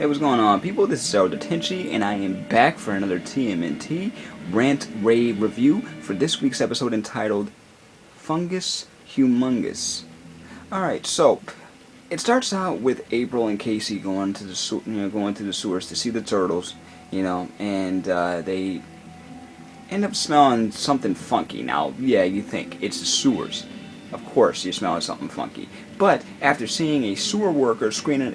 Hey, what's going on, people? This is Harold Tenchi, and I am back for another TMNT Rant Rave review for this week's episode entitled Fungus Humongous. Alright, so it starts out with April and Casey going to the sewers to see the turtles, and they end up smelling something funky. Now, yeah, you think it's the sewers. Of course, you're smelling something funky. But after seeing a sewer worker screaming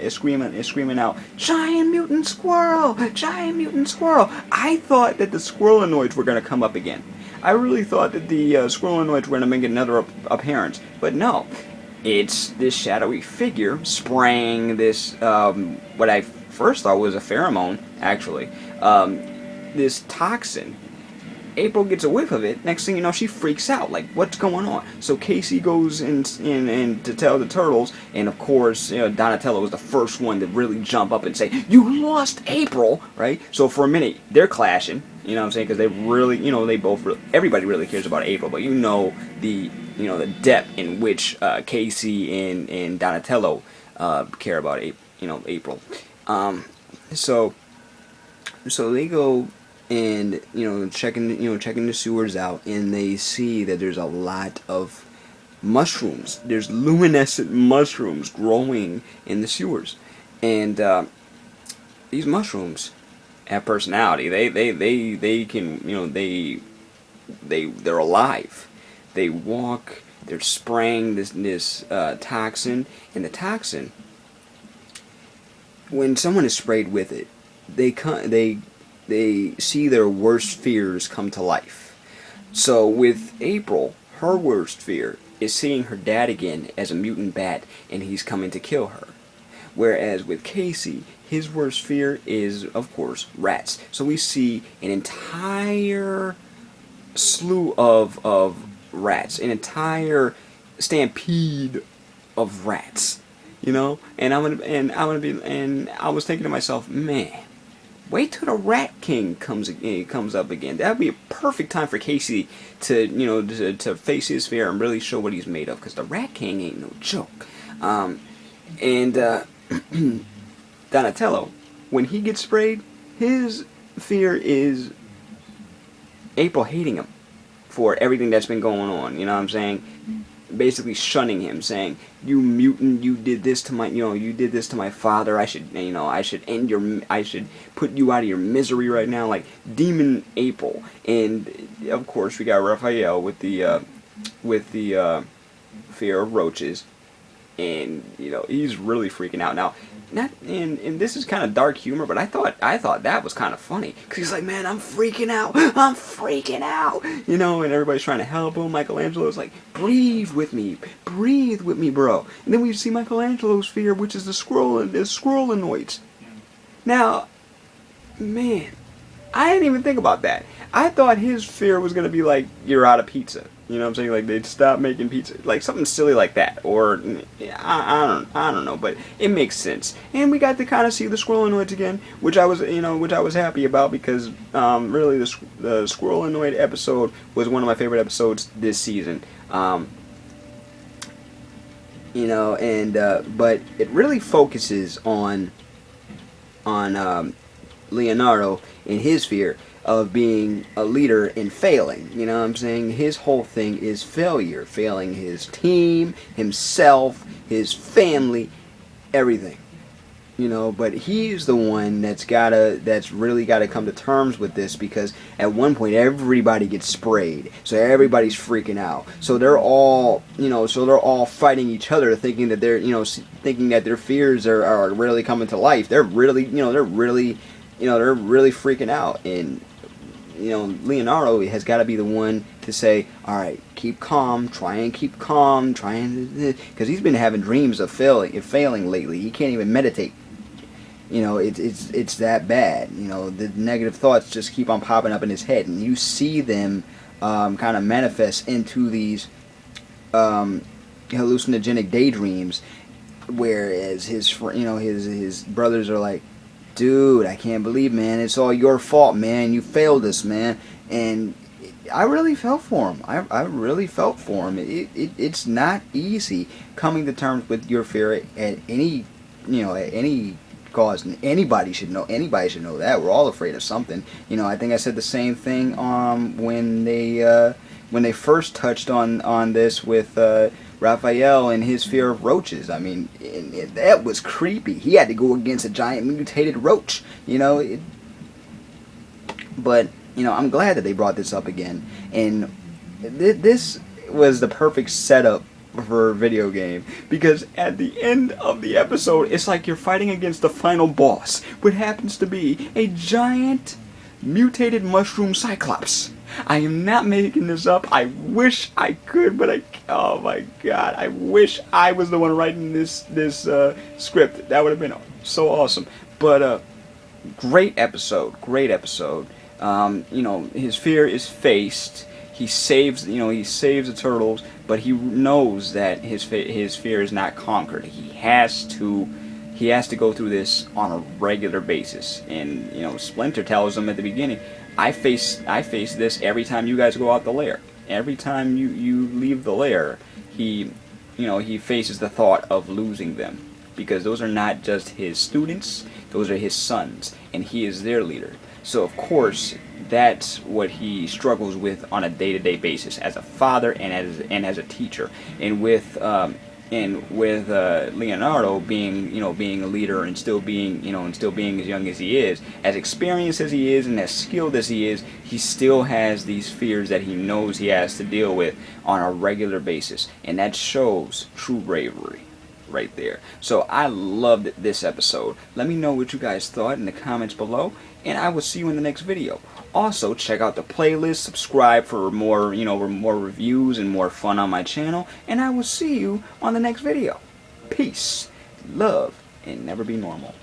out, "Giant mutant squirrel! Giant mutant squirrel!" I thought that the squirrelinoids were going to come up again. I really thought that the squirrelinoids were going to make another appearance. But no, it's this shadowy figure spraying this, what I first thought was a pheromone, actually. This toxin. April gets a whiff of it. Next thing you know, she freaks out. Like, what's going on? So Casey goes in to tell the turtles, and of course, Donatello was the first one to really jump up and say, "You lost April!" Right? So for a minute, they're clashing. You know what I'm saying? Because they really, everybody really cares about April, but the depth in which Casey and Donatello care about April. So they go and checking the sewers out, and they see that there's a lot of mushrooms. There's luminescent mushrooms growing in the sewers, and these mushrooms have personality. They can they're alive. They walk. They're spraying this toxin, and the toxin, when someone is sprayed with it, they see their worst fears come to life. So with April, her worst fear is seeing her dad again as a mutant bat, and he's coming to kill her. Whereas with Casey, his worst fear is, of course, rats. So we see an entire slew of rats, an entire stampede of rats. And I was thinking to myself, man, wait till the Rat King comes up again. That'd be a perfect time for Casey to face his fear and really show what he's made of. Because the Rat King ain't no joke. Donatello, when he gets sprayed, his fear is April hating him for everything that's been going on. You know what I'm saying? Basically shunning him, saying, "You mutant, you did this to my father. I should put you out of your misery right now." Like Demon April. And of course we got Raphael with the fear of roaches, and he's really freaking out now. And this is kind of dark humor, but I thought that was kind of funny, because he's like, "Man, I'm freaking out, and everybody's trying to help him. Michelangelo's like, breathe with me, bro." And then we see Michelangelo's fear, which is the squirrelinoids. Now, man, I didn't even think about that. I thought his fear was gonna be like, "You're out of pizza." You know what I'm saying? Like, they'd stop making pizza. Like, something silly like that. Or, I don't know, but it makes sense. And we got to kind of see the squirrelinoids again, which I was happy about, because, really, the squirrelinoid episode was one of my favorite episodes this season. But it really focuses on Leonardo and his fear of being a leader and failing. You know what I'm saying? His whole thing is failure. Failing his team, himself, his family, everything. But he's the one that's really gotta come to terms with this, because at one point everybody gets sprayed. So everybody's freaking out. So they're all fighting each other, thinking that their fears are really coming to life. They're really freaking out. And Leonardo has got to be the one to say, "All right, keep calm, because he's been having dreams of failing lately. He can't even meditate. It's that bad. The negative thoughts just keep on popping up in his head, and you see them kind of manifest into these hallucinogenic daydreams, whereas his brothers are like, "Dude, I can't believe, man, it's all your fault, man. You failed us, man." And I really felt for him. I really felt for him. It's not easy coming to terms with your fear at any cause anybody should know. Anybody should know that. We're all afraid of something. You know, I think I said the same thing when they first touched on this with Raphael and his fear of roaches. I mean, that was creepy. He had to go against a giant mutated roach. You know, but you know, I'm glad that they brought this up again, and this was the perfect setup for a video game, because at the end of the episode it's like you're fighting against the final boss, which happens to be a giant mutated mushroom cyclops. I am not making this up. I wish I could, but oh my god, I wish I was the one writing this script. That would have been so awesome. But great episode, great episode. You know, his fear is faced. He saves the turtles, but he knows that his fear is not conquered. He has to go through this on a regular basis. And you know, Splinter tells him at the beginning, I face this every time you guys go out the lair. Every time you leave the lair, he faces the thought of losing them, because those are not just his students, those are his sons, and he is their leader. So of course, that's what he struggles with on a day-to-day basis as a father and as a teacher. And with Leonardo being a leader and still being as young as he is, as experienced as he is, and as skilled as he is, he still has these fears that he knows he has to deal with on a regular basis, and that shows true bravery right there. So I loved this episode. Let me know what you guys thought in the comments below, and I will see you in the next video. Also, check out the playlist, subscribe for more reviews and more fun on my channel, and I will see you on the next video. Peace, love, and never be normal.